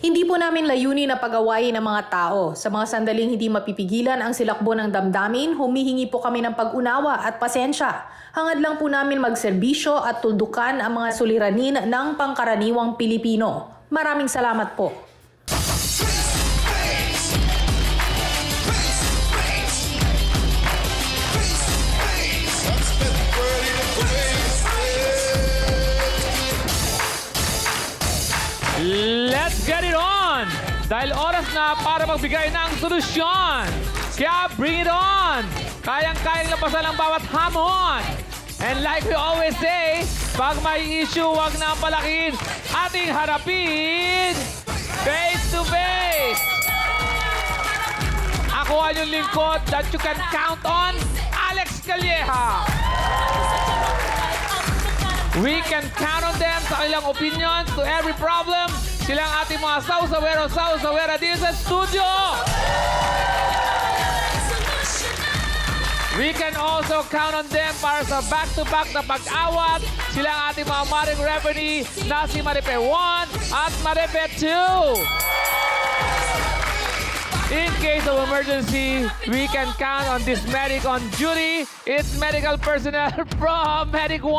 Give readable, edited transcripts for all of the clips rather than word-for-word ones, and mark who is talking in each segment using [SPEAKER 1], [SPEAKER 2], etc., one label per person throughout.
[SPEAKER 1] Hindi po namin layunin na pag-awayin ng mga tao. Sa mga sandaling hindi mapipigilan ang silakbo ng damdamin, humihingi po kami ng pag-unawa at pasensya. Hangad lang po namin magserbisyo at tuldukan ang mga suliranin ng pangkaraniwang Pilipino. Maraming salamat po.
[SPEAKER 2] Let's get it on! Dahil oras na para magbigay ng solusyon. Kaya bring it on! Kayang-kayang labasan ang bawat hamon. And like we always say, pag may issue, wag na palakin. Ating harapin face to face. Ako ang yung lingkod that you can count on, Alex Calleja. We can count on them sa kanilang opinions to every problem. Sila ang ating mga sausawera dito sa studio. We can also count on them para sa back-to-back na pag-awat. Sila ang ating mga maring referee na si Maripe 1 at Maripe 2. In case of emergency, we can count on this medic on duty. It's medical personnel from Medic 1.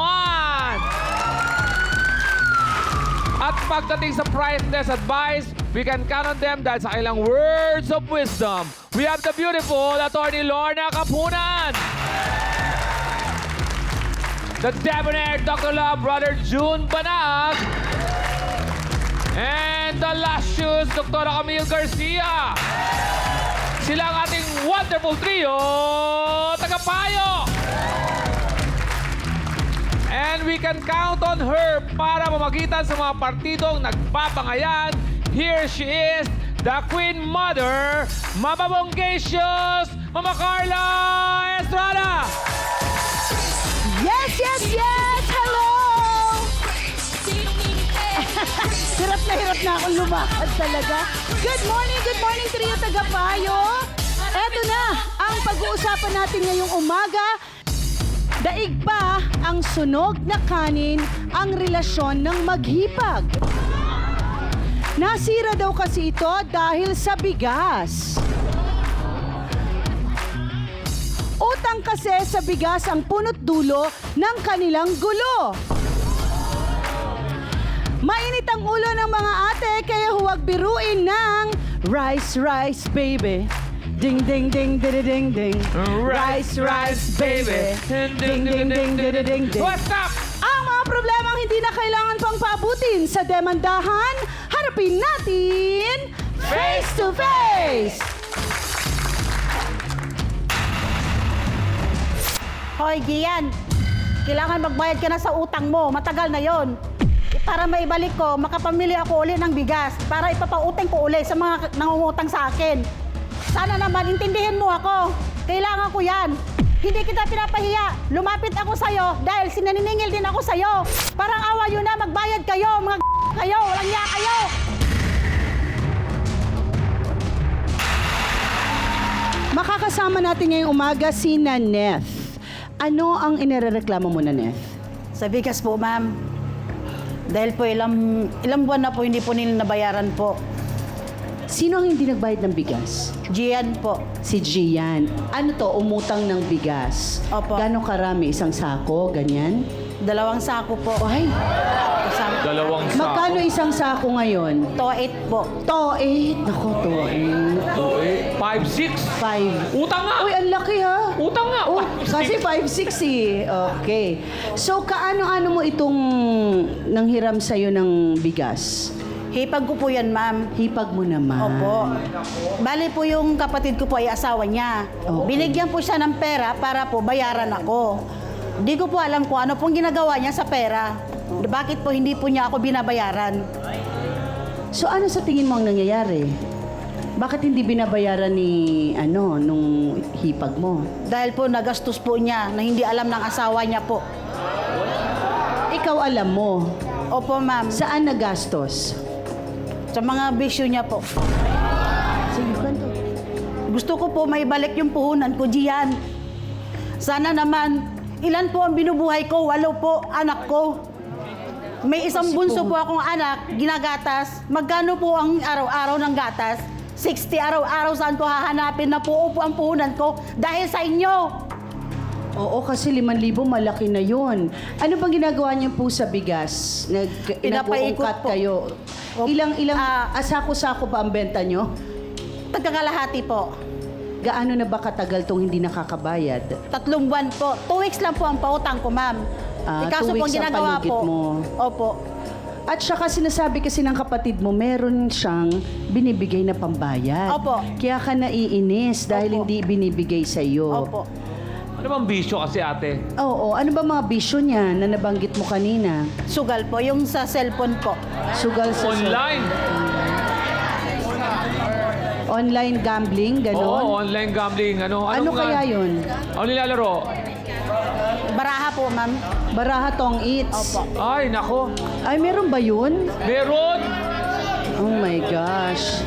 [SPEAKER 2] At pagdating sa priceless advice, we can count on them dahil sa kanilang words of wisdom. We have the beautiful Attorney Lorna Kapunan. The debonair Dr. Love, Brother June Banag. And the luscious Dr. Camille Garcia. Sila ang ating wonderful trio, tagapayo. And we can count on her para mamagitan sa mga partidong nagpapangayan. Here she is, the Queen Mother, Mama Bonggacious, Mama Carla Estrada.
[SPEAKER 3] Yes, yes, yes! Hello! hirap na akong lumakad talaga. Good morning, trio tagapayo. Eto na, ang pag-uusapan natin ngayong umaga. Daig pa ang sunog na kanin ang relasyon ng maghipag. Nasira daw kasi ito dahil sa bigas. Utang kasi sa bigas ang punot dulo ng kanilang gulo. Mainit ang ulo ng mga ate kaya huwag biruin ng rice, rice, baby. Ding, ding, ding, ding, ding, ding. Rice, rice, baby. Ding, ding, ding, ding, ding, ding.
[SPEAKER 2] What's up?
[SPEAKER 3] Ang mga problemang hindi na kailangan pang paabutin sa demandahan, harapin natin face to face!
[SPEAKER 4] Hoy, Gian, kailangan magbayad ka na sa utang mo. Matagal na yon. Para maibalik ko, makapamili ako uli ng bigas para ipapautang ko uli sa mga nangungutang sa akin. Sana naman, intindihin mo ako. Kailangan ko yan. Hindi kita pinapahiya. Lumapit ako sa'yo dahil sinaniningil din ako sa'yo. Parang awa yun na, magbayad kayo, mga kayo, walang iya kayo.
[SPEAKER 3] Makakasama natin ngayong umaga si Naneth. Ano ang inirereklamo mo, Naneth?
[SPEAKER 4] Sa bigas po, ma'am. Dahil po ilang buwan na po hindi po nila nabayaran po.
[SPEAKER 3] Sino ang hindi nagbayad ng bigas?
[SPEAKER 4] Gian po.
[SPEAKER 3] Si Gian. Ano to, umutang ng bigas?
[SPEAKER 4] Opo.
[SPEAKER 3] Gano'ng karami? Isang sako? Ganyan?
[SPEAKER 4] 2 sako po.
[SPEAKER 3] Ay,
[SPEAKER 2] Dalawang sako.
[SPEAKER 3] magkano isang sako ngayon?
[SPEAKER 4] To-8 po.
[SPEAKER 3] To-8. Nako, to-8.
[SPEAKER 2] 5-6.
[SPEAKER 3] 5.
[SPEAKER 2] Utang nga.
[SPEAKER 3] Uy, ang laki ha.
[SPEAKER 2] Utang nga.
[SPEAKER 3] Oh,
[SPEAKER 2] 5-6.
[SPEAKER 3] kasi 5-6 eh. Okay. So, kaano-ano mo itong nanghiram sa'yo ng bigas?
[SPEAKER 4] Hipag ko po yan, ma'am.
[SPEAKER 3] Hipag mo naman.
[SPEAKER 4] Opo. Bali po yung kapatid ko po ay asawa niya.
[SPEAKER 3] Okay.
[SPEAKER 4] Binigyan po siya ng pera para po bayaran ako. Di ko po alam kung ano pong ginagawa niya sa pera. Bakit po hindi po niya ako binabayaran?
[SPEAKER 3] So, ano sa tingin mo ang nangyayari? Bakit hindi binabayaran ni, nung hipag mo?
[SPEAKER 4] Dahil po nagastos po niya na hindi alam ng asawa niya po.
[SPEAKER 3] Ikaw alam mo.
[SPEAKER 4] Opo, ma'am.
[SPEAKER 3] Saan nagastos?
[SPEAKER 4] Sa mga bisyo niya po.
[SPEAKER 3] Sige, kwento.
[SPEAKER 4] Gusto ko po maibalik yung puhunan ko, Gian. Sana naman, ilan po ang binubuhay ko? 8 po, anak ko. May isang
[SPEAKER 3] Kasi
[SPEAKER 4] bunso
[SPEAKER 3] po-
[SPEAKER 4] po akong anak, ginagatas. Magkano po ang araw-araw ng gatas? 60 araw-araw, saan ko hahanapin na po ang puhunan ko dahil sa inyo.
[SPEAKER 3] Oo, kasi 5,000 malaki na yon. Ano bang ginagawa niyo po sa bigas?
[SPEAKER 4] Pinapaikot
[SPEAKER 3] Nag-uungkat
[SPEAKER 4] po.
[SPEAKER 3] kayo.
[SPEAKER 4] Opo.
[SPEAKER 3] Ilang
[SPEAKER 4] Ah.
[SPEAKER 3] sako-sako ba ang benta nyo?
[SPEAKER 4] Tagkakalahati po.
[SPEAKER 3] Gaano na ba katagal tong hindi nakakabayad?
[SPEAKER 4] 3 buwan po. 2 weeks lang po ang pautang ko, ma'am.
[SPEAKER 3] Ah,
[SPEAKER 4] Kaso
[SPEAKER 3] 2
[SPEAKER 4] po
[SPEAKER 3] weeks ang
[SPEAKER 4] ginagawa
[SPEAKER 3] palugit
[SPEAKER 4] po.
[SPEAKER 3] mo.
[SPEAKER 4] Opo.
[SPEAKER 3] At saka sinasabi kasi ng kapatid mo, meron siyang binibigay na pambayad.
[SPEAKER 4] Opo.
[SPEAKER 3] Kaya ka naiinis dahil
[SPEAKER 4] Opo.
[SPEAKER 3] hindi binibigay sa iyo.
[SPEAKER 4] Opo.
[SPEAKER 2] Ano bang bisyo kasi ate?
[SPEAKER 3] Oo, ano ba mga bisyo niya na nabanggit mo kanina?
[SPEAKER 4] Sugal po, yung sa cellphone po.
[SPEAKER 3] Sugal sa
[SPEAKER 2] Online.
[SPEAKER 3] online gambling,
[SPEAKER 2] Oo,
[SPEAKER 3] gano'n?
[SPEAKER 2] online gambling.
[SPEAKER 3] Ano
[SPEAKER 2] Anong,
[SPEAKER 3] kaya yun?
[SPEAKER 2] Ano nilalaro?
[SPEAKER 4] Baraha po, ma'am.
[SPEAKER 3] Baraha tong eats.
[SPEAKER 4] Opo.
[SPEAKER 2] Ay, nako.
[SPEAKER 3] Ay, meron ba yun?
[SPEAKER 2] Meron.
[SPEAKER 3] Oh my gosh.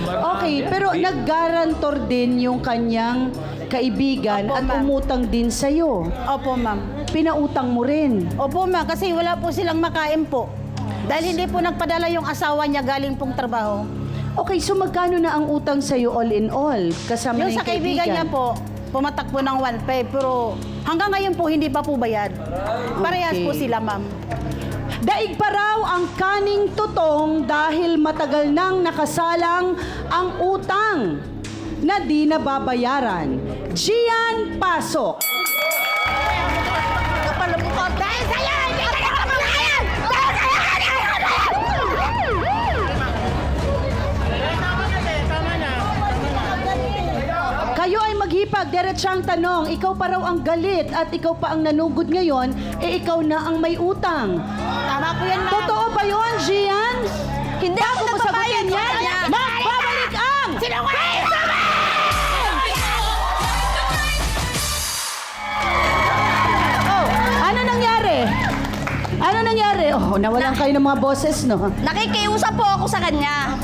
[SPEAKER 3] Okay, pero nag-guarantor din yung kanyang kaibigan
[SPEAKER 4] Opo,
[SPEAKER 3] at
[SPEAKER 4] ma'am.
[SPEAKER 3] umutang din sa'yo.
[SPEAKER 4] Opo, ma'am.
[SPEAKER 3] Pinautang mo rin.
[SPEAKER 4] Opo, ma'am, kasi wala po silang makain po. Dahil hindi po nagpadala yung asawa niya galing pong trabaho.
[SPEAKER 3] Okay, so magkano na ang utang sa'yo all in all? Kasama
[SPEAKER 4] Yung
[SPEAKER 3] na
[SPEAKER 4] sa kaibigan niya po, pumatak po ng 1.5 pero hanggang ngayon po hindi pa po bayad. Parehas
[SPEAKER 3] Okay.
[SPEAKER 4] po sila, ma'am.
[SPEAKER 3] Daig pa raw ang kaning tutong dahil matagal nang nakasalang ang utang na di nababayaran. Gian, pasok!
[SPEAKER 4] Dahil sa'yo, hindi ka nakababayan! Dahil sa'yo, hindi ka nakababayan!
[SPEAKER 3] Kayo ay maghipag, diretsang tanong, ikaw pa raw ang galit at ikaw pa ang nanugod ngayon, ikaw na ang may utang.
[SPEAKER 4] Tama po yan, ma'am.
[SPEAKER 3] Totoo ba yun, Gian?
[SPEAKER 4] Hindi ako
[SPEAKER 3] Bago mo
[SPEAKER 4] nagbabayad
[SPEAKER 3] sagutin
[SPEAKER 4] sa
[SPEAKER 3] yan,
[SPEAKER 4] kanya.
[SPEAKER 3] magbabalik ang...
[SPEAKER 4] Sinungaling ka ba?
[SPEAKER 3] Oh, ano nangyari? Ano nangyari? Oh, nawalan kayo ng mga boses, no?
[SPEAKER 5] Nakikiusap po ako sa kanya.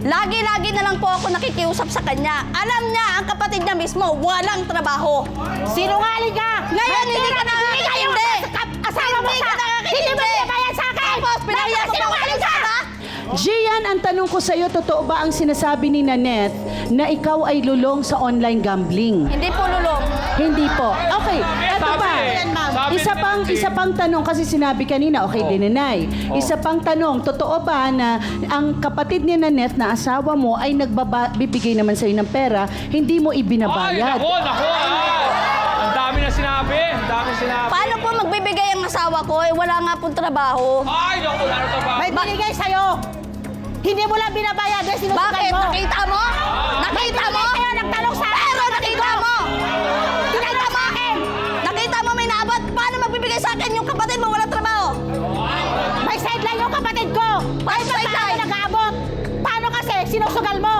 [SPEAKER 5] Lagi-lagi na lang po ako nakikiusap sa kanya. Alam niya, ang kapatid niya mismo, walang trabaho.
[SPEAKER 4] Sinungaling ka!
[SPEAKER 5] Ngayon, hindi ka
[SPEAKER 4] nakakintindi!
[SPEAKER 5] nakakintindi.
[SPEAKER 4] Asawa mo
[SPEAKER 5] Hindi
[SPEAKER 4] sa...
[SPEAKER 5] ka nakakintindi.
[SPEAKER 4] Hindi mo pinabayad sa akin!
[SPEAKER 5] Tapos, pinahiya ko pa
[SPEAKER 4] Sinungaling ka!
[SPEAKER 3] Gian, ang tanong ko sa'yo, totoo ba ang sinasabi ni Nanette na ikaw ay lulong sa online gambling?
[SPEAKER 5] Hindi po lulong.
[SPEAKER 3] Hindi po. Okay, eto
[SPEAKER 2] Sabi
[SPEAKER 3] pa.
[SPEAKER 2] eh. Sabi
[SPEAKER 3] Isa
[SPEAKER 2] ni
[SPEAKER 3] pang
[SPEAKER 2] Nanette.
[SPEAKER 3] isa pang tanong kasi sinabi kanina, okay, dinenay.
[SPEAKER 2] Oh.
[SPEAKER 3] Isa pang tanong, totoo ba na ang kapatid ni Nanette na asawa mo ay nagbibigay naman sa'yo ng pera, hindi mo
[SPEAKER 2] Ay,
[SPEAKER 3] ibinabayad?
[SPEAKER 2] nako, nako. Ang dami na sinabi. Ang dami sinabi.
[SPEAKER 5] Paano po magbibigay ang asawa ko? Eh, wala nga pong trabaho.
[SPEAKER 2] Ay, nako, ano to ba?
[SPEAKER 4] May binigay sa'yo! Hindi mo lang binabayad dahil sinusugal
[SPEAKER 5] Bakit?
[SPEAKER 4] mo!
[SPEAKER 5] Nakita mo? Nakita mo?
[SPEAKER 4] Kaya nagtanong sa akin!
[SPEAKER 5] Pero nakita mo!
[SPEAKER 4] Tinanong sa akin!
[SPEAKER 5] Nakita mo may naabot? Paano magbibigay sa akin yung kapatid mo walang trabaho?
[SPEAKER 4] May sideline yung kapatid ko! Kahit sa tayo nag-aabot! Paano kasi? Sinusugal mo!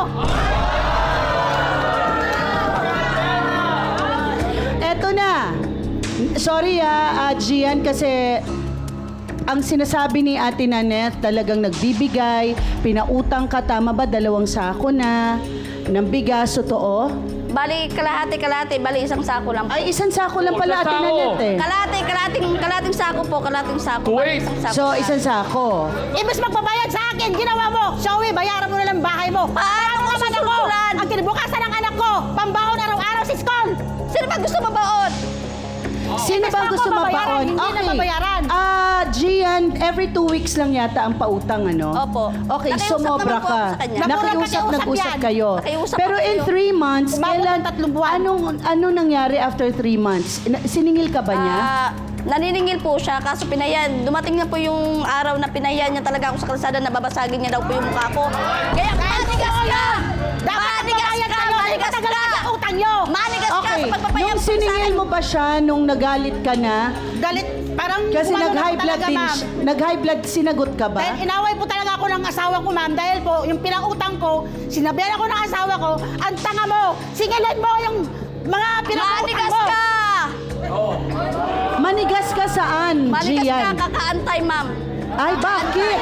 [SPEAKER 3] Eto na. Sorry Gian, kasi ang sinasabi ni Ate Nanette talagang nagbibigay, pinautang ka, tama ba? 2 sako na ng bigas, totoo?
[SPEAKER 5] Bali, kalahati, bali isang sako lang po.
[SPEAKER 3] Ay, 1 sako lang pala, Ate
[SPEAKER 2] Isang sako.
[SPEAKER 3] Nanette eh.
[SPEAKER 5] Kalating sako po, kalating sako. Bali,
[SPEAKER 2] Wait.
[SPEAKER 5] isang sako.
[SPEAKER 3] So, 1 sako.
[SPEAKER 4] Imbes magbabayad sa akin, ginawa mo! Zoe, bayaran mo na lang bahay mo!
[SPEAKER 5] Paano ko
[SPEAKER 4] naman ako?
[SPEAKER 5] sususulan?
[SPEAKER 4] Ang kinabukasan ng anak ko! Pambaon araw-araw si school!
[SPEAKER 5] Sino ba gusto mabaon?
[SPEAKER 3] Sino
[SPEAKER 4] Imbes
[SPEAKER 3] bang
[SPEAKER 4] na
[SPEAKER 3] gusto
[SPEAKER 4] ako babayaran,
[SPEAKER 3] mabaon?
[SPEAKER 4] hindi na babayaran.
[SPEAKER 3] Gian, every 2 weeks lang yata ang pautang, ano?
[SPEAKER 5] Opo.
[SPEAKER 3] Okay,
[SPEAKER 5] Nakiusap
[SPEAKER 3] sumobra
[SPEAKER 5] naman po
[SPEAKER 3] ka.
[SPEAKER 5] ako sa kanya.
[SPEAKER 3] Nakiusap,
[SPEAKER 4] Nakiusap
[SPEAKER 3] nag-usap
[SPEAKER 4] yan.
[SPEAKER 3] kayo.
[SPEAKER 5] Nakiusap
[SPEAKER 3] Pero
[SPEAKER 5] ako
[SPEAKER 3] in
[SPEAKER 5] sa'yo.
[SPEAKER 3] 3 months,
[SPEAKER 4] Umabot
[SPEAKER 3] kailan,
[SPEAKER 4] ng 3 buwan.
[SPEAKER 3] ano nangyari after 3 months? Siningil ka ba niya?
[SPEAKER 5] Naniningil po siya, kaso pinayan. Dumating na po yung araw na pinayan niya talaga ako sa kalsada, nababasagin niya daw po yung mukha ko. Kaya manigas ka!
[SPEAKER 4] Dapat
[SPEAKER 5] Manigas
[SPEAKER 4] magbayad
[SPEAKER 5] ka!
[SPEAKER 4] kayo!
[SPEAKER 5] Manigas
[SPEAKER 4] Matagal
[SPEAKER 5] ka!
[SPEAKER 4] na ang utang nyo!
[SPEAKER 5] Manigas ka
[SPEAKER 3] Okay,
[SPEAKER 5] sa pagpapayag
[SPEAKER 3] nung
[SPEAKER 5] po sa
[SPEAKER 3] siningil
[SPEAKER 5] akin.
[SPEAKER 3] mo ba siya nung nagalit ka na?
[SPEAKER 4] Galit, parang
[SPEAKER 3] Kasi
[SPEAKER 4] umano na
[SPEAKER 3] nag-high
[SPEAKER 4] po
[SPEAKER 3] blood
[SPEAKER 4] talaga,
[SPEAKER 3] din
[SPEAKER 4] ma'am.
[SPEAKER 3] Nag-high blood, sinagot ka ba?
[SPEAKER 4] Dahil inaway po talaga ako ng asawa ko, ma'am. Dahil po, yung pinautang ko, sinabihan ako ng asawa ko, ang tanga mo, singilan mo yung mga pinautang
[SPEAKER 5] Manigas
[SPEAKER 4] mo.
[SPEAKER 5] ka!
[SPEAKER 3] Manigas ka saan,
[SPEAKER 5] Manigas ka,
[SPEAKER 3] Gian?
[SPEAKER 5] kakaantay, ma'am.
[SPEAKER 3] Ay, bakit?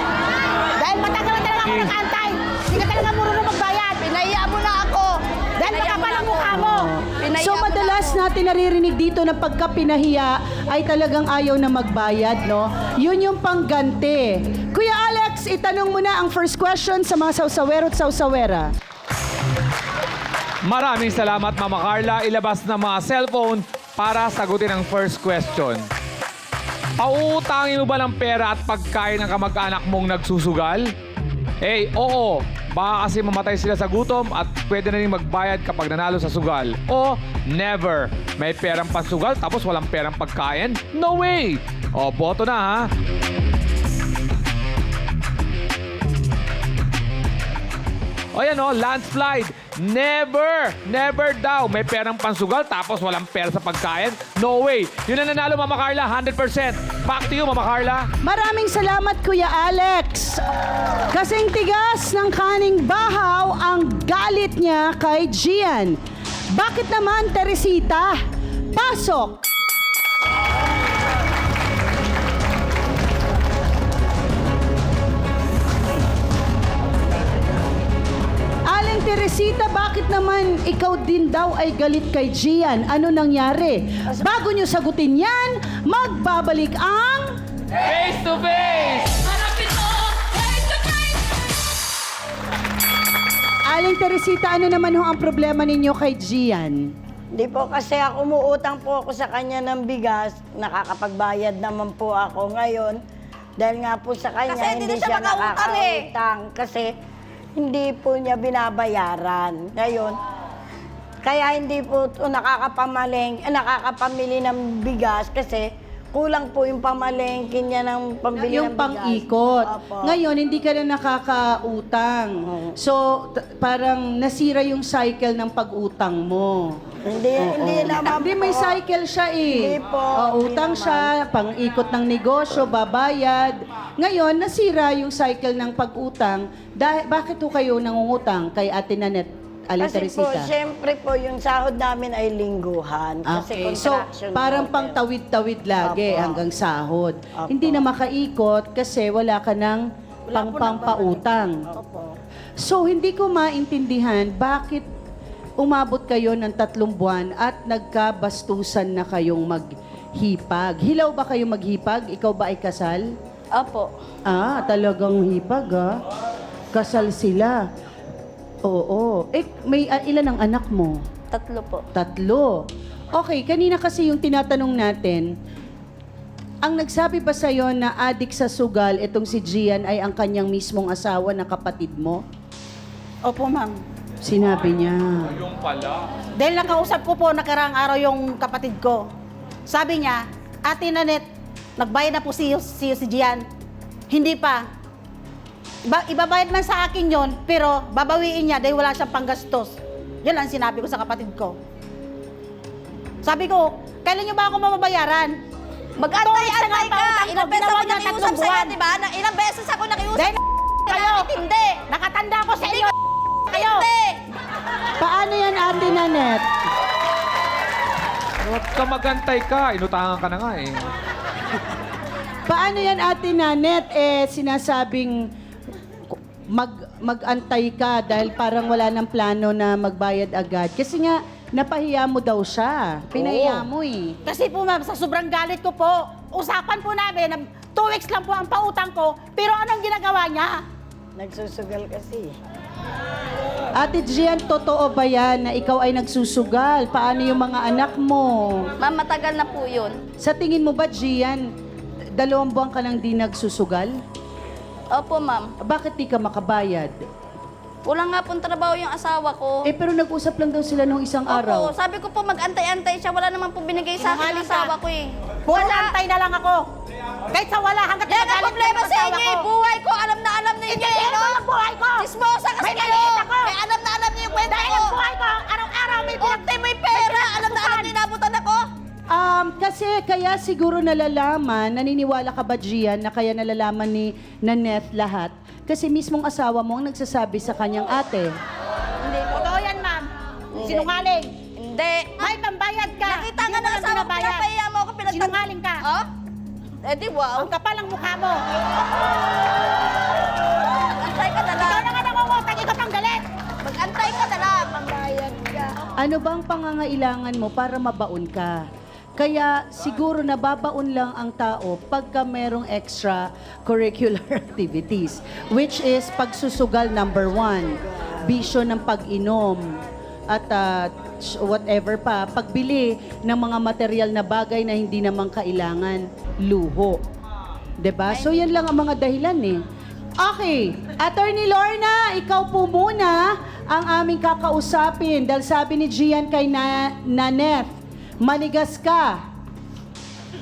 [SPEAKER 4] Dahil matagal na talaga ako nakaantay. Hindi ka talaga marunong magbayad.
[SPEAKER 5] Pinahiya mo na ako.
[SPEAKER 4] Dahil
[SPEAKER 5] Pinahiya mo
[SPEAKER 4] makapal
[SPEAKER 5] na
[SPEAKER 4] ang
[SPEAKER 5] ako.
[SPEAKER 4] mukha mo.
[SPEAKER 5] Pinahiya Pinahiya
[SPEAKER 3] So
[SPEAKER 5] mo na
[SPEAKER 3] madalas
[SPEAKER 5] ako.
[SPEAKER 3] natin naririnig dito na pagka pinahiya ay talagang ayaw na magbayad, no? Yun yung pangganti. Kuya Alex, itanong mo na ang first question sa mga sausawero at sausawera.
[SPEAKER 2] Maraming salamat, Mama Carla. Ilabas na mga cellphone para sagutin ang first question. Pauutangin mo ba ng pera at pagkain ng kamag-anak mong nagsusugal? Oo. Baka kasi mamatay sila sa gutom at pwede na rin magbayad kapag nanalo sa sugal. O, never. May perang pansugal tapos walang perang pagkain? No way! O, boto na ha. O yan o, landslide. Never! Never daw. May perang pansugal tapos walang pera sa pagkain? No way. Yun ang nanalo, Mama Carla, 100%. Back to you, Mama Carla.
[SPEAKER 3] Maraming salamat, Kuya Alex. Kasing tigas ng kaning bahaw ang galit niya kay Gian. Bakit naman, Teresita? Pasok! Aling Teresita, bakit naman ikaw din daw ay galit kay Gian? Ano nangyari? Bago niyo sagutin yan, magbabalik ang...
[SPEAKER 2] Face to face!
[SPEAKER 3] Aling Teresita, ano naman ho ang problema ninyo kay Gian?
[SPEAKER 6] Hindi po kasi ako umuutang po ako sa kanya ng bigas. Nakakapagbayad naman po ako ngayon. Dahil nga po sa kanya,
[SPEAKER 5] Kasi hindi na siya
[SPEAKER 6] siya
[SPEAKER 5] makautang
[SPEAKER 6] nakakautang. Kasi hindi po niya binabayaran. Ngayon, kaya hindi po ito nakakapamili ng bigas kasi kulang po yung pamalengke niya ng pambili
[SPEAKER 3] Yung
[SPEAKER 6] ng bigas.
[SPEAKER 3] pang-ikot.
[SPEAKER 6] Opo.
[SPEAKER 3] Ngayon, hindi ka na nakakautang. So, parang nasira yung cycle ng pag-utang mo.
[SPEAKER 6] Hindi naman
[SPEAKER 3] Hindi, may
[SPEAKER 6] po.
[SPEAKER 3] cycle siya eh.
[SPEAKER 6] Hindi po, hindi
[SPEAKER 3] Utang
[SPEAKER 6] naman.
[SPEAKER 3] siya, pang-ikot ng negosyo, babayad. Ngayon, nasira yung cycle ng pag-utang. Bakit ho kayo nangungutang kay Ate Nanette, Aling
[SPEAKER 6] Kasi po,
[SPEAKER 3] Teresita?
[SPEAKER 6] syempre po, yung sahod namin ay lingguhan. Kasi
[SPEAKER 3] Okay, so
[SPEAKER 6] contraction
[SPEAKER 3] parang
[SPEAKER 6] po.
[SPEAKER 3] pang tawid-tawid lagi
[SPEAKER 6] Opo.
[SPEAKER 3] hanggang sahod.
[SPEAKER 6] Opo.
[SPEAKER 3] Hindi na makaikot kasi wala ka ng
[SPEAKER 6] Wala po
[SPEAKER 3] pang-pautang.
[SPEAKER 6] Opo.
[SPEAKER 3] So hindi ko maintindihan bakit umabot kayo ng 3 buwan at nagkabastusan na kayong maghipag. Hilaw ba kayo maghipag? Ikaw ba ay kasal?
[SPEAKER 5] Opo.
[SPEAKER 3] Talagang hipag Kasal sila. Oo. May ilan ang anak mo?
[SPEAKER 5] 3 po.
[SPEAKER 3] 3. Okay, kanina kasi yung tinatanong natin, ang nagsabi ba sa'yo na adik sa sugal itong si Gian ay ang kanyang mismong asawa na kapatid mo?
[SPEAKER 4] Opo, ma'am.
[SPEAKER 3] Sinabi niya.
[SPEAKER 2] Yung pala.
[SPEAKER 4] Dahil nakausap ko po nakaraang araw yung kapatid ko. Sabi niya, Ate Nanette, nagbayad na po si Gian. Hindi pa. Ibabayad man sa akin yon, pero babawiin niya dahil wala siyang panggastos. Yun ang sinabi ko sa kapatid ko. Sabi ko, kailan niyo ba ako mababayaran?
[SPEAKER 5] Mag-antay-antay ka! Ilang beses
[SPEAKER 4] Ginawa
[SPEAKER 5] ako
[SPEAKER 4] niya
[SPEAKER 5] nakiusap
[SPEAKER 4] 3
[SPEAKER 5] sa'yo,
[SPEAKER 4] buwan.
[SPEAKER 5] di ba? Ilang beses ako nakiusap
[SPEAKER 4] Dahil kayo,
[SPEAKER 5] Hindi!
[SPEAKER 4] nakatanda ko sa inyo. Kayo.
[SPEAKER 5] Hindi!
[SPEAKER 3] Paano yan, Ate Nanette?
[SPEAKER 2] Huwag ka magantay ka. Inutangan ka na nga eh.
[SPEAKER 3] Paano yan, Ate Nanette? Sinasabing mag-antay ka dahil parang wala ng plano na magbayad agad. Kasi nga, napahiya mo daw siya. Pinahiya mo eh.
[SPEAKER 4] Kasi po ma'am, sa sobrang galit ko po, usapan po namin na 2 weeks lang po ang pautang ko, pero anong ginagawa niya?
[SPEAKER 6] Nagsusugal kasi.
[SPEAKER 3] Ate Gian, totoo ba yan na ikaw ay nagsusugal? Paano yung mga anak mo?
[SPEAKER 5] Ma'am, matagal na po yun.
[SPEAKER 3] Sa tingin mo ba, Gian, 2 buwan ka lang di nagsusugal?
[SPEAKER 5] Opo, ma'am.
[SPEAKER 3] Bakit di ka makabayad?
[SPEAKER 5] Wala nga pong trabaho yung asawa ko.
[SPEAKER 3] Pero nag-usap lang daw sila nung isang
[SPEAKER 5] Opo,
[SPEAKER 3] araw.
[SPEAKER 5] sabi ko po mag-antay-antay siya. Wala naman po binigay sa akin ng
[SPEAKER 4] Sinungaling ka.
[SPEAKER 5] asawa ko eh.
[SPEAKER 4] Puro antay na lang ako. Kahit sa wala, hanggat
[SPEAKER 5] Yan ang
[SPEAKER 4] nagalit
[SPEAKER 5] problema
[SPEAKER 4] kayo
[SPEAKER 5] sa
[SPEAKER 4] asawa
[SPEAKER 5] inyo eh.
[SPEAKER 4] ko.
[SPEAKER 5] Buhay ko, alam na ninyo
[SPEAKER 4] Hindi,
[SPEAKER 5] eh,
[SPEAKER 4] ano
[SPEAKER 5] no?
[SPEAKER 4] ang buhay ko?
[SPEAKER 5] Chismosa kasi
[SPEAKER 4] May
[SPEAKER 5] kayo.
[SPEAKER 4] maliit ako.
[SPEAKER 5] Kaya alam na niyo yung kwento
[SPEAKER 4] Dahil
[SPEAKER 5] ko.
[SPEAKER 4] ang buhay ko, araw-araw may
[SPEAKER 5] Ultimo yung pera. Alam na niyo inabutan ako.
[SPEAKER 3] Kasi kaya siguro nalalaman, naniniwala ka ba, Gian, na kaya nalalaman ni Nanette lahat? Kasi mismong asawa mo ang nagsasabi sa kanyang ate.
[SPEAKER 5] Hindi po.
[SPEAKER 4] Totoo yan, ma'am. Sinungaling.
[SPEAKER 5] Hindi.
[SPEAKER 4] May pambayad ka.
[SPEAKER 5] Nakita
[SPEAKER 4] Hindi
[SPEAKER 5] nga
[SPEAKER 4] mo
[SPEAKER 5] ng
[SPEAKER 4] lang
[SPEAKER 5] asawa ko,
[SPEAKER 4] binabayad.
[SPEAKER 5] pinapahiya mo ako,
[SPEAKER 4] Sinungaling ka.
[SPEAKER 5] Oh? Eh di wow.
[SPEAKER 4] Ang kapal ang mukha mo.
[SPEAKER 5] Mag-antay ka na lang.
[SPEAKER 4] Ikaw na nga nangungutang, ikaw pang galit.
[SPEAKER 5] Mag-antay ka na lang. Pambayad ka.
[SPEAKER 3] Ano bang pangangailangan mo para mabaon ka? Kaya siguro nababaon lang ang tao pagka merong extra curricular activities, which is pagsusugal number 1, bisyo ng pag-inom, at whatever pa, pagbili ng mga material na bagay na hindi naman kailangan, luho. 'Di ba? So yan lang ang mga dahilan eh. Okay, Attorney Lorna, ikaw po muna ang aming kakausapin dahil sabi ni Gian kay Naneth, manigas ka.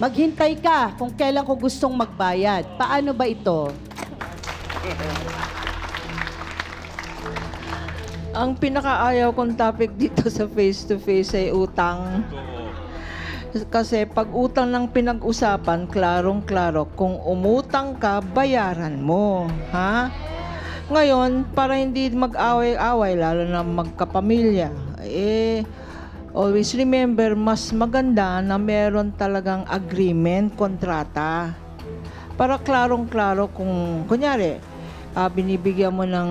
[SPEAKER 3] Maghintay ka kung kailan ko gustong magbayad. Paano ba ito?
[SPEAKER 7] Ang pinakaayaw kong topic dito sa face-to-face ay utang. Kasi pag utang ng pinag-usapan, klarong-klaro, kung umutang ka, bayaran mo. Ha? Ngayon, para hindi mag-away-away, lalo na magkapamilya, always remember, mas maganda na meron talagang agreement, kontrata. Para klarong-klaro kung, kunyari, binibigyan mo ng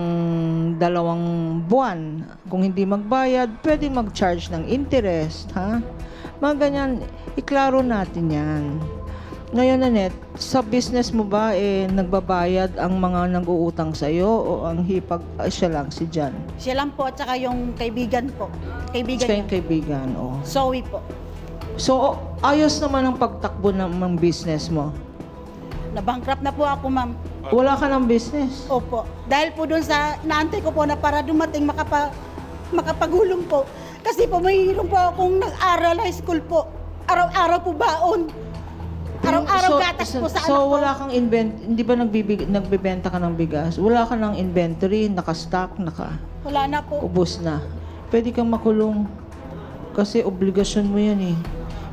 [SPEAKER 7] 2 buwan. Kung hindi magbayad, pwede mag-charge ng interest, ha? Mga ganyan, iklaro natin yan. Ngayon, Nanette, sa business mo ba, nagbabayad ang mga nag-uutang sa'yo o ang hipag, siya lang, si Jan?
[SPEAKER 4] Siya lang po at saka yung kaibigan po. Kaibigan
[SPEAKER 7] Siya
[SPEAKER 4] niya.
[SPEAKER 7] yung kaibigan, oh.
[SPEAKER 4] Zoe po.
[SPEAKER 7] So, ayos naman ang pagtakbo ng business mo.
[SPEAKER 4] Nabankrupt na po ako, ma'am.
[SPEAKER 7] Wala ka ng business.
[SPEAKER 4] Opo. Dahil po doon sa naantay ko po na para dumating makapagulong po. Kasi po mayroon po akong nag-aral high school po. Araw-araw po baon. Araw-araw gatas po sa anak
[SPEAKER 7] So,
[SPEAKER 4] ko.
[SPEAKER 7] wala kang hindi ba nagbibenta ka ng bigas? Wala ka ng inventory, naka-stock,
[SPEAKER 4] Wala na po.
[SPEAKER 7] ubos na. Pwede kang makulong. Kasi obligasyon mo yan eh.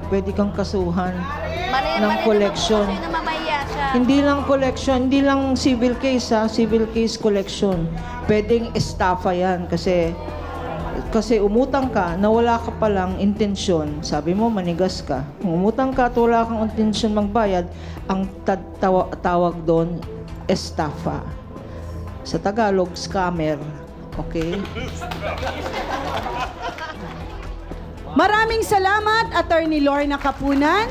[SPEAKER 7] Pwede kang kasuhan ng collection.
[SPEAKER 5] Kasi namamaya siya.
[SPEAKER 7] Hindi lang collection, hindi lang civil case ha, civil case collection. Pwedeng estafa yan kasi umutang ka na wala ka palang intensyon. Sabi mo, manigas ka. Kung umutang ka at wala kang intensyon magbayad, ang tawag doon, estafa. Sa Tagalog, scammer. Okay?
[SPEAKER 3] Maraming salamat, Attorney Lorna Kapunan.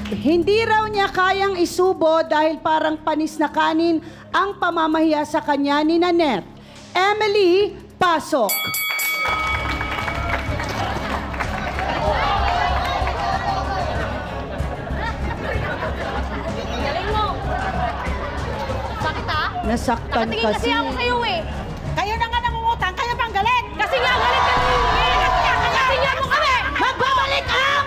[SPEAKER 3] Hindi raw niya kayang isubo dahil parang panis na kanin ang pamamahiya sa kanya ni Nanette. Emily, pasok.
[SPEAKER 5] Galing mo. Sakit ha?
[SPEAKER 3] Nasaktan
[SPEAKER 5] Nakatingin kasi
[SPEAKER 3] kasi.
[SPEAKER 5] ako sa'yo eh.
[SPEAKER 4] Kayo na nga nangungutang, kayo pang galit.
[SPEAKER 5] Kasi nga galit ka rin eh. Kasi nga mo kami.
[SPEAKER 3] Magbabalik ang...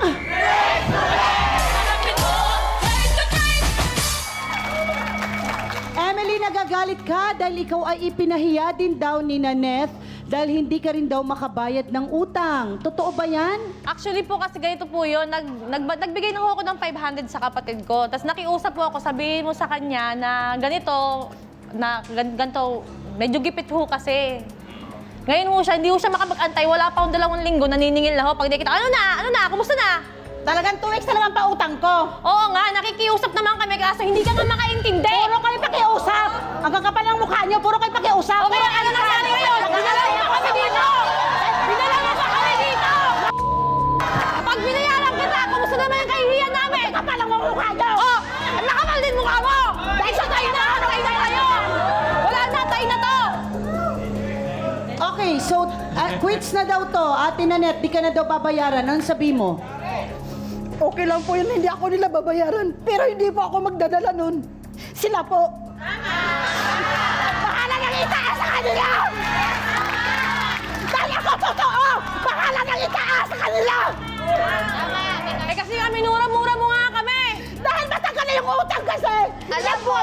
[SPEAKER 3] Emily, nagagalit ka dahil ikaw ay ipinahiya din daw ni Nanette dahil hindi ka rin daw makabayad ng utang. Totoo ba yan?
[SPEAKER 8] Actually po kasi ganito po yun, nagbigay na ho ako ng 500 sa kapatid ko. Tapos nakiusap po ako, sabihin mo sa kanya na ganito, ganito, medyo gipit ho kasi. Ngayon ho siya, hindi ho siya makapag-antay, wala pa akong 2 linggo, naniningil na ho. Pag di kita, ano na, kumusta na?
[SPEAKER 4] Talagang 2 weeks na naman pa utang ko.
[SPEAKER 8] Oo nga, nakikiusap naman kami kaso hindi ka nga makaintindi.
[SPEAKER 4] Puro kayo pakiusap. Ang kakapal ng mukha niyo, puro kayo pakiusap.
[SPEAKER 8] O kaya ano nangyari ngayon? Dinala mo pa kami dito! Dinala mo pa kami dito! Pag binayaran kita, kumusta naman yung kahihiyan namin?
[SPEAKER 4] Ang kakapal ng mukha niyo.
[SPEAKER 8] Oh, nakapal din mukha mo! Dahil sa tayo na tayo! Wala na, tayo na to!
[SPEAKER 3] Okay, so quits na daw to. Ate Nanette, di ka na daw babayaran. Anong sabi mo?
[SPEAKER 4] Okay lang po yun, hindi ako nila babayaran. Pero hindi po ako magdadala nun. Sila po. Bahala nang itaas sa kanila! Dahil ako totoo! Bahala nang itaas sa kanila!
[SPEAKER 8] Eh kasi nga, minura-mura mo nga kami!
[SPEAKER 4] Dahil matagal na yung utang kasi!
[SPEAKER 5] Alam mo,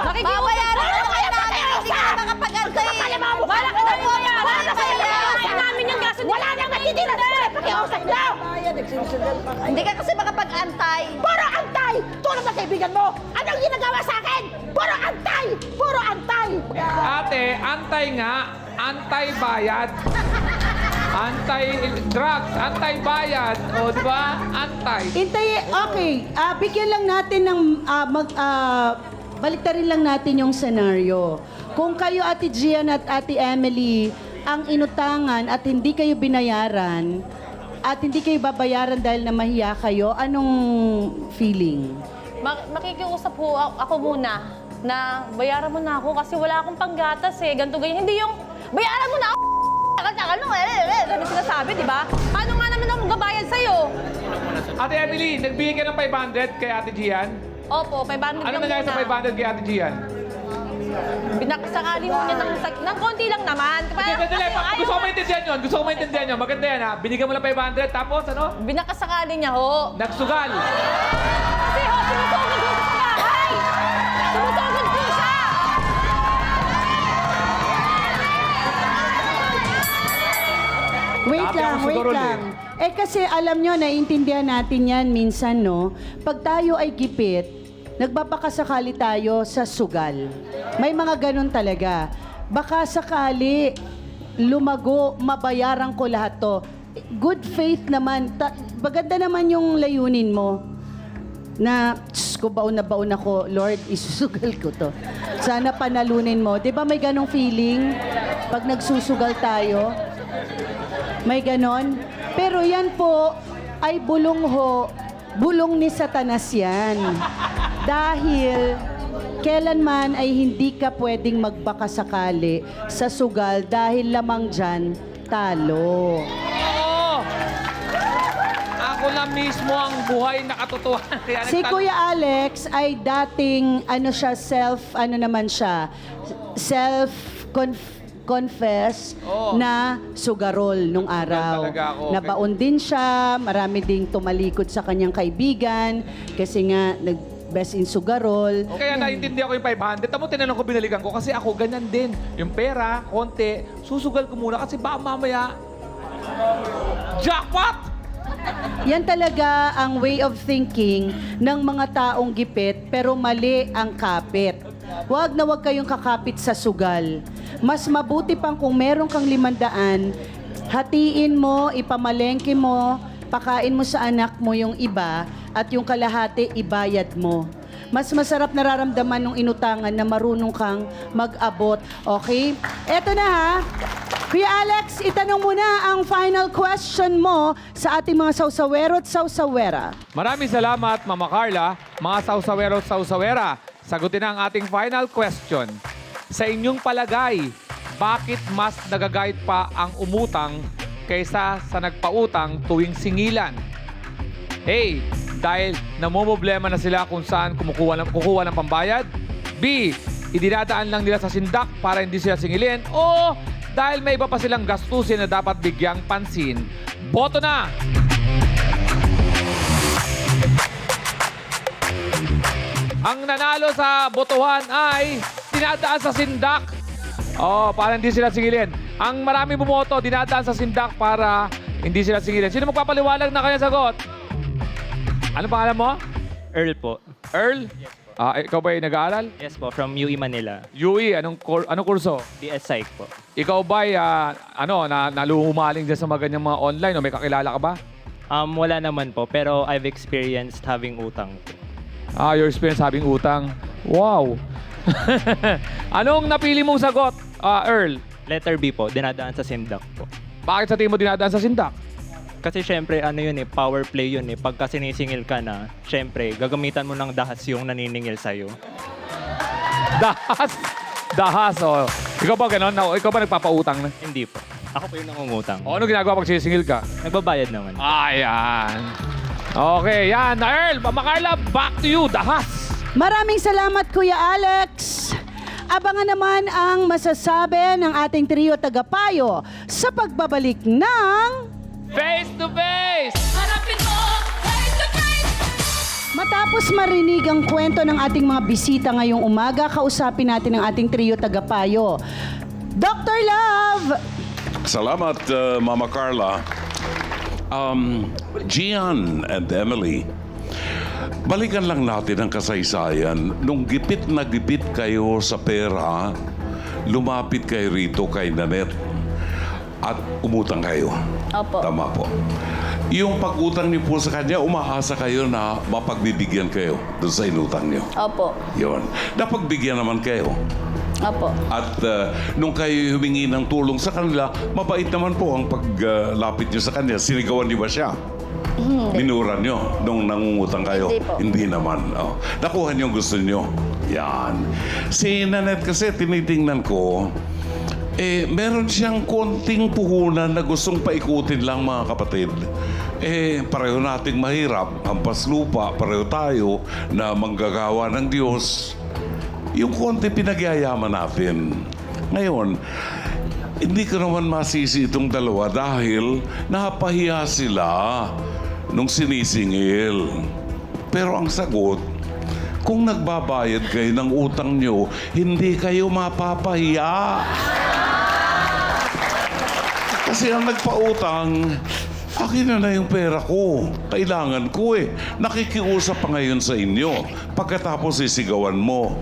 [SPEAKER 8] Nakikiusapan
[SPEAKER 5] babayaran
[SPEAKER 4] Ano
[SPEAKER 5] naman
[SPEAKER 4] kaya
[SPEAKER 5] namin, hindi ka
[SPEAKER 4] pakiusap?
[SPEAKER 5] makapag-antay.
[SPEAKER 8] Wala ka na po yan! Wala ka sa'yo! Kasi namin yung kaso
[SPEAKER 4] Wala nang natitira sa mga pakiusap niyo!
[SPEAKER 5] Hindi ka kasi makapag-antay.
[SPEAKER 4] Puro antay! Tulad ng kaibigan mo! Anong ginagawa sa akin? Puro antay! Puro antay!
[SPEAKER 2] Ate, antay nga, antay-bayad. Anti-drugs, anti-bayad. O, di ba? Antay.
[SPEAKER 3] Okay, bigyan lang natin ng, baliktarin lang natin yung scenario. Kung kayo, Ate Gian at Ate Emily, ang inutangan at hindi kayo binayaran at hindi kayo babayaran dahil na mahiya kayo, anong feeling?
[SPEAKER 8] Makikiusap po ako muna na bayaran mo na ako kasi wala akong panggatas eh. Ganto ganyan. Hindi yung bayaran mo na ako. Ano sinasabi, di ba? Paano nga naman ako magbabayad sa'yo?
[SPEAKER 2] Ate Emily, nagbigay ka ng 500 kay Ate Gian?
[SPEAKER 8] Opo, 500
[SPEAKER 2] Ano
[SPEAKER 8] lang
[SPEAKER 2] nangyari sa
[SPEAKER 8] muna.
[SPEAKER 2] 500 kay Ate Gian?
[SPEAKER 8] Binakasakali mo niya ng konti lang naman.
[SPEAKER 2] Hindi, madali. Gusto ko maintindihan yun. Gusto ko maintindihan yun. Maganda yan, ha? Binigyan mo lang 500, tapos ano?
[SPEAKER 8] Binakasakali niya ho.
[SPEAKER 2] Nagsugal.
[SPEAKER 8] Kasi ho, sumusugod ho sa bahay! Sumusugod po siya!
[SPEAKER 3] Wait
[SPEAKER 2] Dati
[SPEAKER 3] lang,
[SPEAKER 2] ako
[SPEAKER 3] wait
[SPEAKER 2] sugarol
[SPEAKER 3] lang. Eh kasi alam nyo, naiintindihan natin yan minsan, no? Pag tayo ay gipit, nagbabakasakali tayo sa sugal. May mga ganun talaga. Baka sakali, lumago, mabayaran ko lahat to. Good faith naman. Maganda naman yung layunin mo na, ko baon na baon ako, Lord, isusugal ko to. Sana panalunin mo. Di ba may ganong feeling? Pag nagsusugal tayo, may ganon. Pero yan po ay bulong ni Satanas yan. Dahil kailanman ay hindi ka pwedeng magbakasakali sa sugal dahil lamang dyan, talo.
[SPEAKER 2] Oo! Ako na mismo ang buhay na katotohanan. Kaya
[SPEAKER 3] Si Kuya Alex ay dating, self-confess
[SPEAKER 2] Oo.
[SPEAKER 3] na sugarol nung araw.
[SPEAKER 2] talaga ako.
[SPEAKER 3] Nabaon din siya, marami ding tumalikod sa kanyang kaibigan kasi nga nag-best in sugarol.
[SPEAKER 2] Kaya naintindihan ko yung 500. Tamo, tinanong ko, binalikan ko. Kasi ako ganyan din. Yung pera, konti, susugal ko muna kasi baka mamaya, jackpot!
[SPEAKER 3] Yan talaga ang way of thinking ng mga taong gipit pero mali ang kapit. Huwag na huwag kayong kakapit sa sugal. Mas mabuti pang kung meron kang 500, hatiin mo, ipamalengke mo, pakain mo sa anak mo yung iba at yung kalahati ibayad mo. Mas masarap nararamdaman ng inutangan na marunong kang mag-abot. Okay? Eto na ha. Kuya Alex, itanong mo na ang final question mo sa ating mga sausawero at sausawera.
[SPEAKER 2] Maraming salamat, Mama Carla, mga sausawero at sausawera. Sagutin ang ating final question. Sa inyong palagay, bakit mas nagagayad pa ang umutang kaysa sa nagpautang tuwing singilan? A. Dahil namumblema na sila kung saan kukuha ng pambayad. B. Idinadaan lang nila sa sindak para hindi sila singilin. O dahil may iba pa silang gastusin na dapat bigyang pansin. Boto na! Ang nanalo sa botohan ay dinadaan sa sindak. Para hindi sila singilin. Ang marami bumoto, dinadaan sa sindak para hindi sila singilin. Sino magpapaliwalag na kanyang sagot? Ano pangalan mo?
[SPEAKER 9] Earl po.
[SPEAKER 2] Earl? Ikaw ba ay nag-aaral?
[SPEAKER 9] Yes po, from UE Manila.
[SPEAKER 2] UE, anong kurso?
[SPEAKER 9] BS Psych po.
[SPEAKER 2] Ikaw ba ay naluhumaling dyan sa mga ganyang mga online o may kakilala ka ba?
[SPEAKER 9] Wala naman po, pero I've experienced having utang po.
[SPEAKER 2] Your experience having utang. Wow! Anong napili mong sagot, Earl?
[SPEAKER 9] Letter B po, dinadaan sa sindak po.
[SPEAKER 2] Bakit sa tingin mo dinadaan sa sindak?
[SPEAKER 9] Kasi syempre, power play yun eh. Pagka sinisingil ka na, syempre, gagamitan mo ng dahas yung naniningil sa'yo.
[SPEAKER 2] Dahas? Dahas, oh. Ikaw ba ganon? Ikaw ba nagpapautang na?
[SPEAKER 9] Hindi po. Ako po yung nangungutang.
[SPEAKER 2] O ano ginagawa pag sinisingil ka?
[SPEAKER 9] Nagbabayad naman.
[SPEAKER 2] Ayan. Okay, yan. Earl, Mama Carla, back to you. Dahas.
[SPEAKER 3] Maraming salamat, Kuya Alex. Abangan naman ang masasabi ng ating trio tagapayo sa pagbabalik ng...
[SPEAKER 2] Face to face!
[SPEAKER 3] Matapos marinig ang kwento ng ating mga bisita ngayong umaga, kausapin natin ang ating trio tagapayo. Dr. Love!
[SPEAKER 10] Salamat, Mama Carla. Gian and Emily, balikan lang natin ang kasaysayan. Nung gipit na gipit kayo sa pera, lumapit kayo rito kay Nanette at umutang kayo.
[SPEAKER 5] Opo.
[SPEAKER 10] Tama po. Yung pag-utang niyo po sa kanya, umaasa kayo na mapagbibigyan kayo doon sa inutang niyo.
[SPEAKER 5] Opo.
[SPEAKER 10] Yun. Napagbigyan naman kayo.
[SPEAKER 5] Opo.
[SPEAKER 10] At nung kayo humingi ng tulong sa kanila, mabait naman po ang paglapit niyo sa kanya. Sinigawan niyo ba siya? Minura niyo nung nangungutang kayo?
[SPEAKER 5] Hindi po.
[SPEAKER 10] Hindi naman. Oh. Nakuha niyo ang gusto niyo. Yan. Si Nanette kasi tinitingnan ko, meron siyang konting puhunan na gustong paikutin lang, mga kapatid. Pareho nating mahirap, hampas lupa, pareho tayo na manggagawa ng Diyos. Yung konti pinagyayaman natin. Ngayon, hindi ko naman masisi itong dalawa dahil napahiya sila nung sinisingil. Pero ang sagot, kung nagbabayad kayo ng utang nyo, hindi kayo mapapahiya. Kasi ang nagpautang, akin na yung pera ko. Kailangan ko Nakikiusap pa ngayon sa inyo. Pagkatapos sisigawan mo,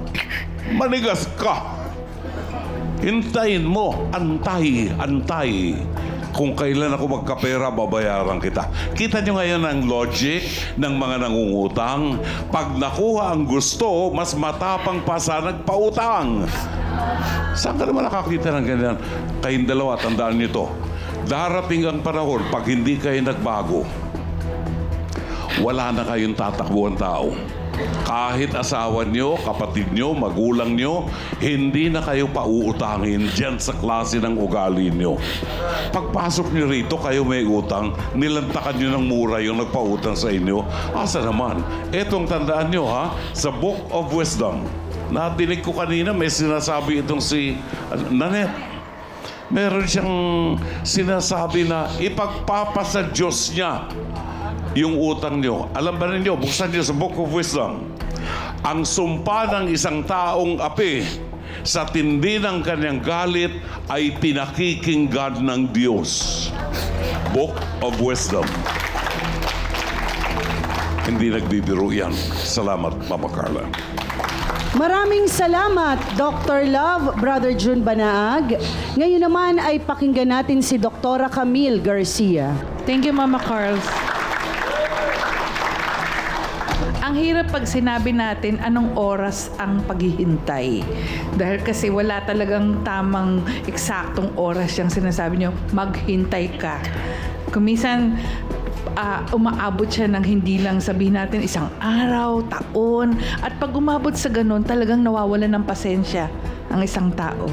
[SPEAKER 10] manigas ka. Hintayin mo. Antay, antay. Kung kailan ako magkapera, babayaran kita. Kita nyo ngayon ang logic ng mga nangungutang. Pag nakuha ang gusto, mas matapang pa sa nagpautang. Saan ka naman nakakita ng ganyan? Kayong dalawa, tandaan nyo to. Darating ang panahon, pag hindi kayo nagbago, wala na kayong tatakbuhan tao. Kahit asawa nyo, kapatid nyo, magulang nyo, hindi na kayo pauutangin dyan sa klase ng ugali nyo. Pagpasok nyo rito, kayo may utang, nilantakan nyo ng mura yung nagpautang sa inyo. Asa naman? Etong tandaan nyo sa Book of Wisdom. Natinig ko kanina, may sinasabi itong si Nanette. Meron siyang sinasabi na ipagpapasa Diyos niya yung utang nyo. Alam ba ninyo, buksan niyo sa Book of Wisdom. Ang sumpa ng isang taong api sa tindi ng kanyang galit ay pinakikinggan ng Diyos. Book of Wisdom. Hindi nagbibiro yan. Salamat, Mama Carla.
[SPEAKER 3] Maraming salamat, Dr. Love, Brother June Banaag. Ngayon naman ay pakinggan natin si Dr. Camille Garcia.
[SPEAKER 11] Thank you, Mama Carl. Ang hirap pag sinabi natin anong oras ang paghihintay. Dahil kasi wala talagang tamang eksaktong oras yung sinasabi nyo, maghintay ka. Kumisan, umaabot siya ng hindi lang sabihin natin isang araw, taon. At pag umabot sa ganun, talagang nawawala ng pasensya ang isang tao.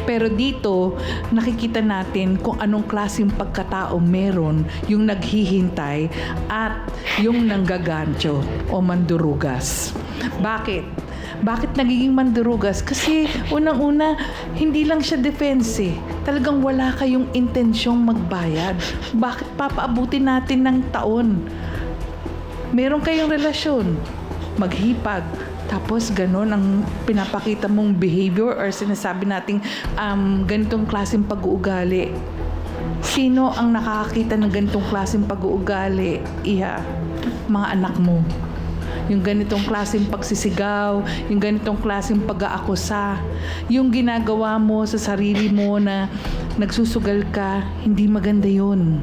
[SPEAKER 11] Pero dito, nakikita natin kung anong klaseng pagkatao meron yung naghihintay at yung nanggagancho o mandurugas. Bakit? Bakit nagiging mandurugas? Kasi unang-una, hindi lang siya defense Talagang wala kayong intensyong magbayad. Bakit papaabutin natin ng taon? Meron kayong relasyon, maghipag, tapos ganun ang pinapakita mong behavior or sinasabi nating ganitong klaseng pag-uugali. Sino ang nakakakita ng ganitong klaseng pag-uugali? Iha, mga anak mo. Yung ganitong klaseng pagsisigaw, yung ganitong klaseng pag-aakusa, yung ginagawa mo sa sarili mo na nagsusugal ka, hindi maganda yun.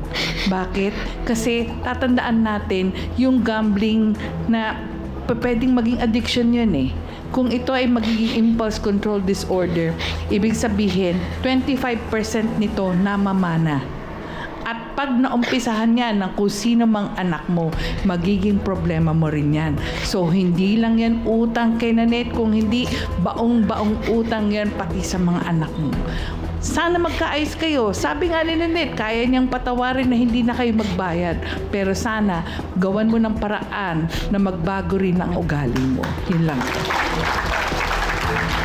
[SPEAKER 11] Bakit? Kasi tatandaan natin yung gambling na pwedeng maging addiction yun Kung ito ay magiging impulse control disorder, ibig sabihin, 25% nito namamana. At pag naumpisahan yan ng kung sino mang anak mo, magiging problema mo rin yan. So, hindi lang yan utang kay Nanette, kung hindi baong-baong utang yan pati sa mga anak mo. Sana magkaayos kayo. Sabi nga ni Nanette, kaya niyang patawarin na hindi na kayo magbayad. Pero sana, gawan mo ng paraan na magbago rin ang ugali mo. Yun lang.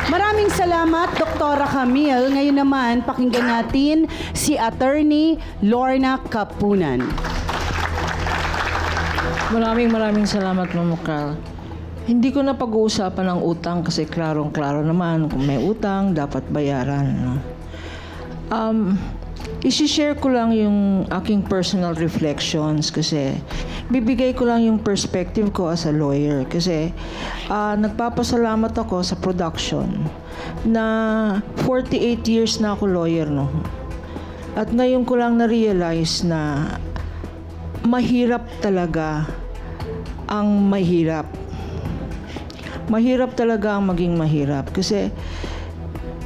[SPEAKER 3] Maraming salamat, Dr. Camille. Ngayon naman, pakinggan natin si Attorney Lorna Kapunan.
[SPEAKER 7] Maraming salamat, Mama Carl. Hindi ko na pag-uusapan ang utang kasi klarong-klaro naman kung may utang, dapat bayaran. Isi-share ko lang yung aking personal reflections kasi bibigay ko lang yung perspective ko as a lawyer kasi nagpapasalamat ako sa production na 48 years na ako lawyer, no? At ngayon ko lang na-realize na mahirap talaga ang mahirap. Mahirap talaga ang maging mahirap kasi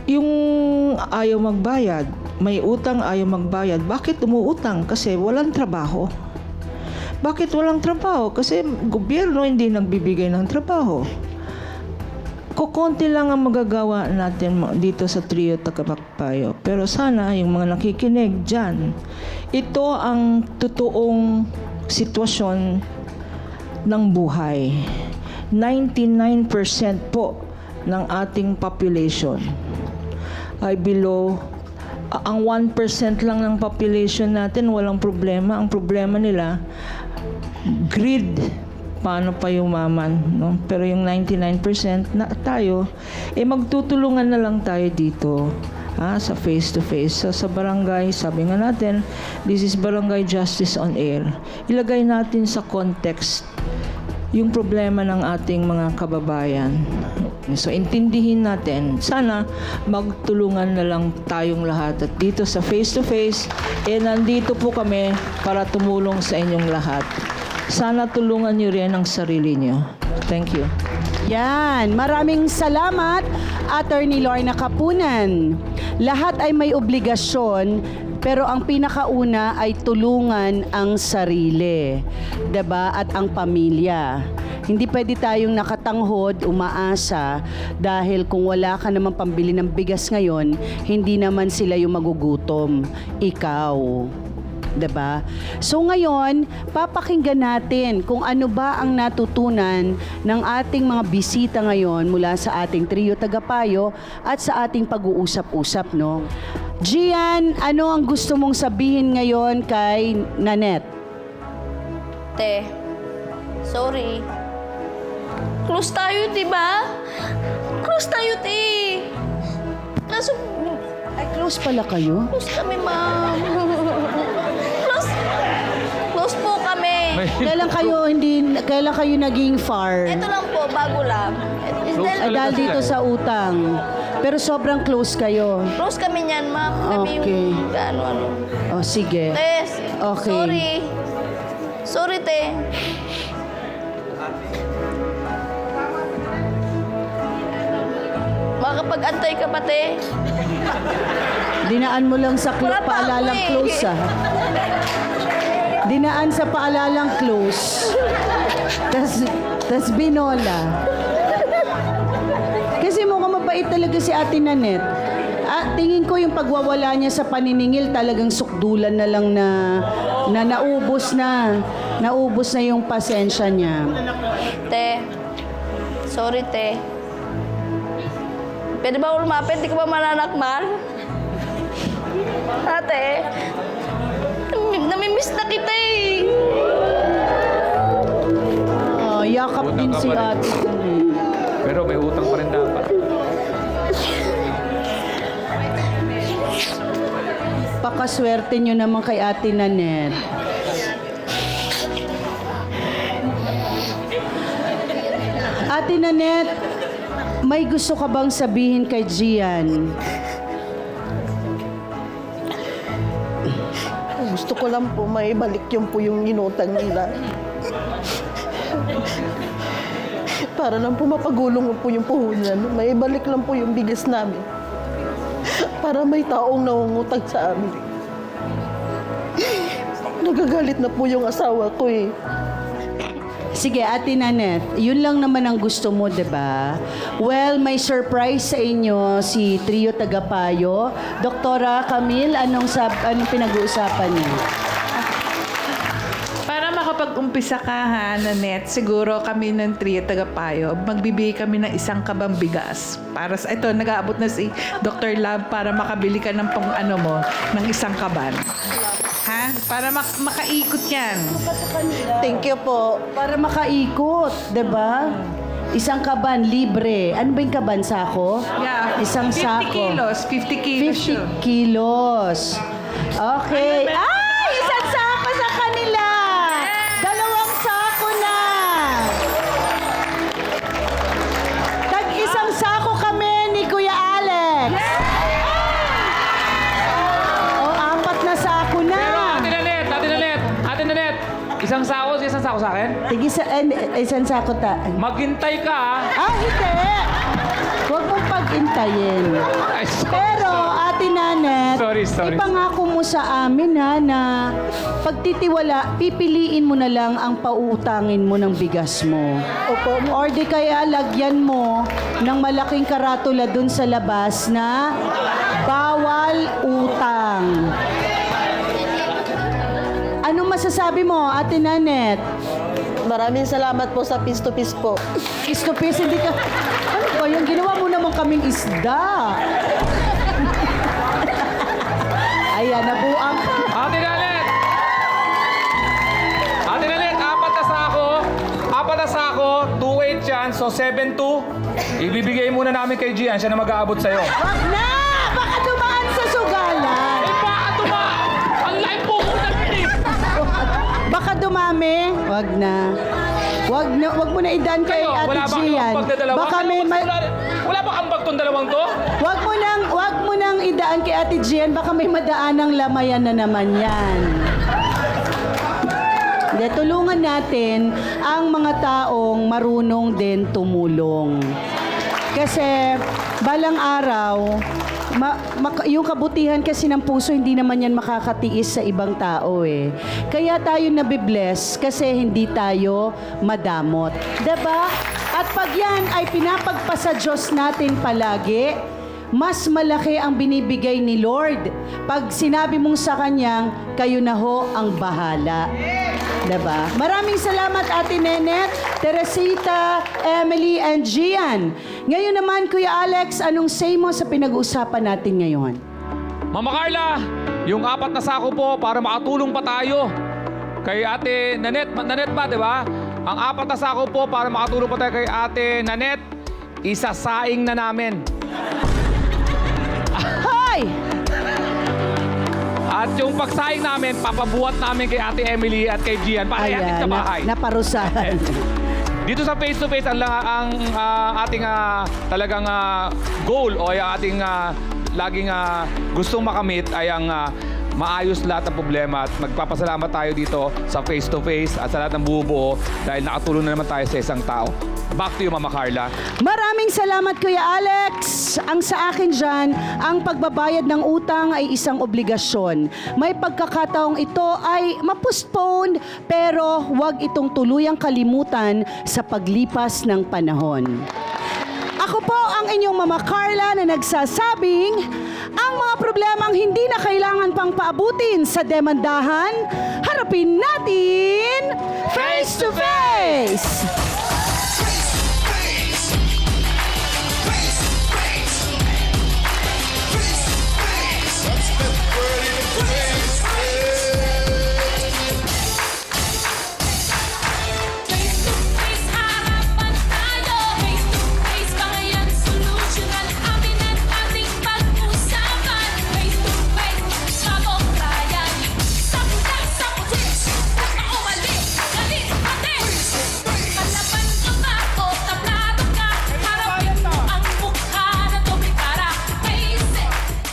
[SPEAKER 7] yung ayaw magbayad, may utang ayaw magbayad. Bakit umuutang? Kasi walang trabaho. Bakit walang trabaho? Kasi gobyerno hindi nagbibigay ng trabaho. Kukunti lang ang magagawa natin dito sa Trio Tagapagpayo. Pero sana yung mga nakikinig dyan, ito ang totoong sitwasyon ng buhay. 99% po ng ating population ay below. Ang 1% lang ng population natin walang problema. Ang problema nila, greed. Paano pa yumaman, no? Pero yung 99% na tayo, magtutulungan na lang tayo dito, sa face-to-face. So, sa barangay, sabi nga natin, this is Barangay Justice on Air. Ilagay natin sa context yung problema ng ating mga kababayan. So, intindihin natin. Sana magtulungan na lang tayong lahat. At dito sa face-to-face, nandito po kami para tumulong sa inyong lahat. Sana tulungan niyo rin ang sarili niyo. Thank you.
[SPEAKER 3] Yan, maraming salamat, Attorney Lorna Kapunan. Lahat ay may obligasyon, pero ang pinakauna ay tulungan ang sarili, 'di ba? At ang pamilya. Hindi pwede tayong nakatanghod, umaasa, dahil kung wala ka naman pambili ng bigas ngayon, hindi naman sila yung magugutom. Ikaw. 'Di ba? So ngayon, papakinggan natin kung ano ba ang natutunan ng ating mga bisita ngayon mula sa ating Trio Tagapayo at sa ating pag-uusap-usap, no? Gian, ano ang gusto mong sabihin ngayon kay Nanette?
[SPEAKER 5] Te, sorry. Close tayo, di ba? Close tayo, te. Kaso,
[SPEAKER 3] Ay, close pala kayo?
[SPEAKER 5] close kami, ma'am. Close po kami.
[SPEAKER 3] Kailan kayo naging far?
[SPEAKER 5] Ito lang po, bago lang.
[SPEAKER 3] Dahil dito sa utang. Pero sobrang close kayo.
[SPEAKER 5] Close kami niyan, ma'am. Kami
[SPEAKER 3] Okay.
[SPEAKER 5] yung ano.
[SPEAKER 3] Oh, sige.
[SPEAKER 5] Tes,
[SPEAKER 3] Okay.
[SPEAKER 5] sorry. Sorry, te. Makapag-antay ka pa, te.
[SPEAKER 3] Dinaan mo lang sa
[SPEAKER 5] Wala pa
[SPEAKER 3] paalalang
[SPEAKER 5] ako eh.
[SPEAKER 3] close, Dinaan sa paalalang close. Tas binola. Kasi mukhang mabait talaga si Ate Nanette. Tingin ko yung pagwawala niya sa paniningil talagang sukdulan na lang na naubos na. Naubos na yung pasensya niya.
[SPEAKER 5] Te, sorry, te. Pwede ba ako lumapit? Di ka ba mananakmal? Ate, namimiss na kita eh.
[SPEAKER 3] Oh, yakap din si Ate.
[SPEAKER 2] Pero may utang pa rin dapat.
[SPEAKER 3] Pakaswerte nyo naman kay Ate Nanette. Ate Nanette, may gusto ka bang sabihin kay Gian?
[SPEAKER 6] Gusto ko lang po maibalik yung po yung inutang nila. Para lang po mapagulong po yung puhunan. Maibalik lang po yung bigas namin. Para may taong nangungutang sa amin. Nagagalit na po yung asawa ko eh.
[SPEAKER 3] Sige, Ate Nanette, yun lang naman ang gusto mo, 'di ba? Well, may surprise sa inyo si Trio Tagapayo. Doktora Camille, anong pinag-uusapan niyo?
[SPEAKER 11] Para makapag-umpisa ka ha, Nanette, siguro kami ng Trio Tagapayo, magbibigay kami ng isang kabang bigas. Para sa ito, nag-aabot na si Dr. Love para makabili ka ng ng isang kaban. Ha? Para makaikot yan.
[SPEAKER 6] Thank you po.
[SPEAKER 3] Para makaikot, 'di ba? Isang kaban libre. Ano ba yung kaban, sako?
[SPEAKER 11] Yeah.
[SPEAKER 3] Isang
[SPEAKER 11] 50
[SPEAKER 3] sako.
[SPEAKER 11] kilos. 50 kilos.
[SPEAKER 3] 50 kilos. Okay. Ay, isang sako sa kanila. 2 sako na. Tag-isang sako kami ni Kuya Alex. O, 4 na sako na.
[SPEAKER 2] Ate Nanette, isang sako sa akin?
[SPEAKER 3] Isang sako ta.
[SPEAKER 2] Maghintay ka, ha?
[SPEAKER 3] Hindi. Huwag mong intayin.
[SPEAKER 2] Ay, sorry,
[SPEAKER 3] Pero, Ate Nanet,
[SPEAKER 2] Sorry.
[SPEAKER 3] ipangako mo sa amin ha na pagtitiwala, pipiliin mo na lang ang pauutangin mo ng bigas mo. Opo. Or di kaya lagyan mo ng malaking karatula dun sa labas na bawal utang. Anong masasabi mo, Ate Nanet?
[SPEAKER 5] Maraming salamat po sa piece to piece po.
[SPEAKER 3] Piece to piece, hindi ka... Ano ba yung ginawa mo namang kaming isda? Ayan, nabuang ka.
[SPEAKER 2] Ate Nanet! Ate Nanet, 4 na sako, 2.8 yan, so 7.2. Ibibigay muna namin kay Gian, siya na mag-aabot sa'yo.
[SPEAKER 3] Wag na! Baka dumaan sa sugalan.
[SPEAKER 2] Baka ang live po ko
[SPEAKER 3] Baka dumami. Wag na. Wag mo na idan kay Ate
[SPEAKER 2] wala ba
[SPEAKER 3] Gian.
[SPEAKER 2] kang pagdadalawa?
[SPEAKER 3] Baka may
[SPEAKER 2] Wala ba ambag tong dalawang to?
[SPEAKER 3] Wag mo nang idaan kay Ate Gian, baka may madaan ng lamayan na naman yan. Hindi, tulungan natin ang mga taong marunong din tumulong. Kasi balang araw, yung kabutihan kasi ng puso, hindi naman yan makakatiis sa ibang tao eh. Kaya tayo nabibless kasi hindi tayo madamot. Diba? At pag yan ay pinapagpasa Diyos natin palagi, mas malaki ang binibigay ni Lord. Pag sinabi mong sa Kanyang, kayo na ho ang bahala. Diba? Maraming salamat Ate Nenet, Teresita, Emily, and Gian. Ngayon naman, Kuya Alex, anong say mo sa pinag-uusapan natin ngayon?
[SPEAKER 2] Mama Carla, yung 4 na sako po para makatulong pa tayo kay Ate Nanet. Nanet ba, di ba? Ang 4 na sako po para makatulong pa tayo kay Ate Nanet, isasaing na namin.
[SPEAKER 3] Hoy!
[SPEAKER 2] At yung pagsaing namin, papabuhat namin kay Ate Emily at kay Gian para ihatid sa bahay.
[SPEAKER 3] Naparusahan.
[SPEAKER 2] Dito sa face-to-face, ang ating talagang goal o yung ating laging gustong makamit ay ang maayos lahat ng problema at magpapasalamat tayo dito sa face-to-face at sa lahat ng bubuo dahil nakatulong na naman tayo sa isang tao. Back to you, Mama Carla.
[SPEAKER 3] Maraming salamat, Kuya Alex. Ang sa akin dyan, ang pagbabayad ng utang ay isang obligasyon. May pagkakataong ito ay mapostpone, pero huwag itong tuluyang kalimutan sa paglipas ng panahon. Ako po ang inyong Mama Carla na nagsasabing, ang mga problemang hindi na kailangan pang paabutin sa demandahan, harapin natin face to face!